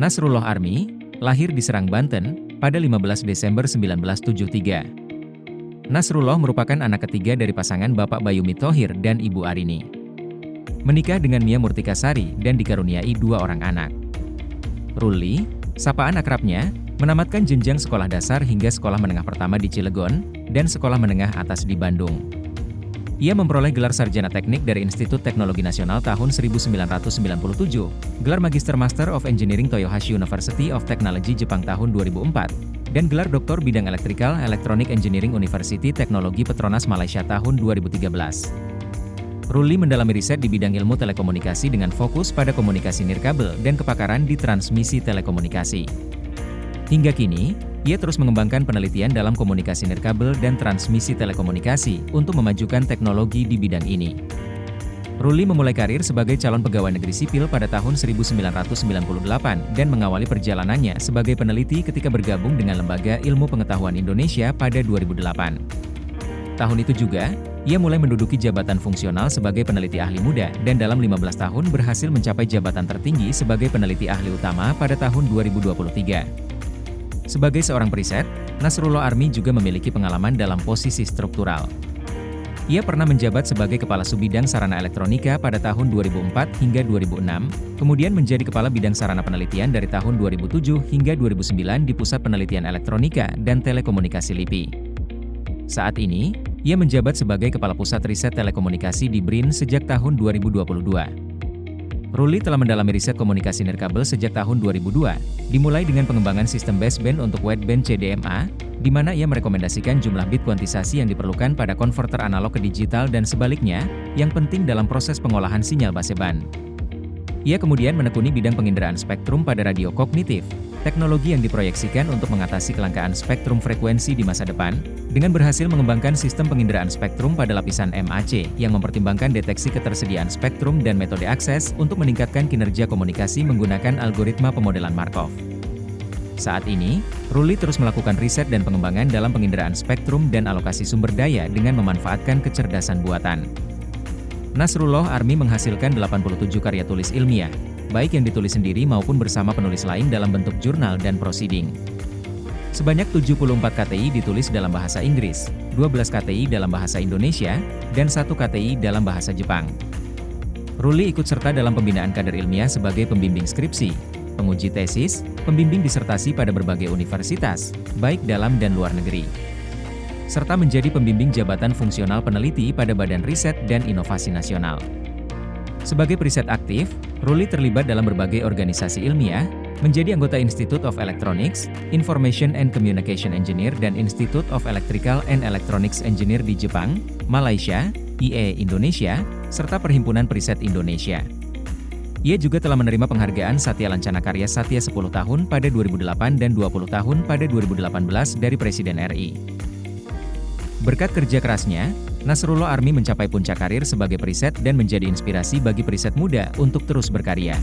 Nasrullah Army, lahir di Serang, Banten, pada 15 Desember 1973. Nasrullah merupakan anak ketiga dari pasangan Bapak Bayumi Thohir dan Ibu Arini. Menikah dengan Mia Murtikasari dan dikaruniai 2 orang anak. Ruli, sapaan akrabnya, menamatkan jenjang sekolah dasar hingga sekolah menengah pertama di Cilegon, dan sekolah menengah atas di Bandung. Ia memperoleh gelar sarjana teknik dari Institut Teknologi Nasional tahun 1997, gelar Magister Master of Engineering Toyohashi University of Technology Jepang tahun 2004, dan gelar Doktor Bidang Electrical Electronic Engineering University Teknologi Petronas Malaysia tahun 2013. Ruli mendalami riset di bidang ilmu telekomunikasi dengan fokus pada komunikasi nirkabel dan kepakaran di transmisi telekomunikasi. Hingga kini, ia terus mengembangkan penelitian dalam komunikasi nirkabel dan transmisi telekomunikasi untuk memajukan teknologi di bidang ini. Ruli memulai karir sebagai calon pegawai negeri sipil pada tahun 1998 dan mengawali perjalanannya sebagai peneliti ketika bergabung dengan Lembaga Ilmu Pengetahuan Indonesia pada 2008. Tahun itu juga, ia mulai menduduki jabatan fungsional sebagai peneliti ahli muda dan dalam 15 tahun berhasil mencapai jabatan tertinggi sebagai peneliti ahli utama pada tahun 2023. Sebagai seorang periset, Nasrullah Army juga memiliki pengalaman dalam posisi struktural. Ia pernah menjabat sebagai Kepala Subbidang Sarana Elektronika pada tahun 2004 hingga 2006, kemudian menjadi Kepala Bidang Sarana Penelitian dari tahun 2007 hingga 2009 di Pusat Penelitian Elektronika dan Telekomunikasi LIPI. Saat ini, ia menjabat sebagai Kepala Pusat Riset Telekomunikasi di BRIN sejak tahun 2022. Ruli telah mendalami riset komunikasi nirkabel sejak tahun 2002, dimulai dengan pengembangan sistem baseband untuk wideband CDMA, di mana ia merekomendasikan jumlah bit kuantisasi yang diperlukan pada konverter analog ke digital dan sebaliknya, yang penting dalam proses pengolahan sinyal baseband. Ia kemudian menekuni bidang penginderaan spektrum pada radio kognitif, teknologi yang diproyeksikan untuk mengatasi kelangkaan spektrum frekuensi di masa depan, dengan berhasil mengembangkan sistem penginderaan spektrum pada lapisan MAC yang mempertimbangkan deteksi ketersediaan spektrum dan metode akses untuk meningkatkan kinerja komunikasi menggunakan algoritma pemodelan Markov. Saat ini, Ruli terus melakukan riset dan pengembangan dalam penginderaan spektrum dan alokasi sumber daya dengan memanfaatkan kecerdasan buatan. Nasrullah Army menghasilkan 87 karya tulis ilmiah, baik yang ditulis sendiri maupun bersama penulis lain dalam bentuk jurnal dan proceeding. Sebanyak 74 KTI ditulis dalam bahasa Inggris, 12 KTI dalam bahasa Indonesia, dan 1 KTI dalam bahasa Jepang. Ruli ikut serta dalam pembinaan kader ilmiah sebagai pembimbing skripsi, penguji tesis, pembimbing disertasi pada berbagai universitas, baik dalam dan luar negeri, serta menjadi pembimbing jabatan fungsional peneliti pada Badan Riset dan Inovasi Nasional. Sebagai periset aktif, Ruli terlibat dalam berbagai organisasi ilmiah, menjadi anggota Institute of Electronics, Information and Communication Engineer dan Institute of Electrical and Electronics Engineer di Jepang, Malaysia, IE Indonesia, serta Perhimpunan Periset Indonesia. Ia juga telah menerima penghargaan Satya Lancana Karya Satya 10 tahun pada 2008 dan 20 tahun pada 2018 dari Presiden RI. Berkat kerja kerasnya, Nasrullah Army mencapai puncak karir sebagai periset dan menjadi inspirasi bagi periset muda untuk terus berkarya.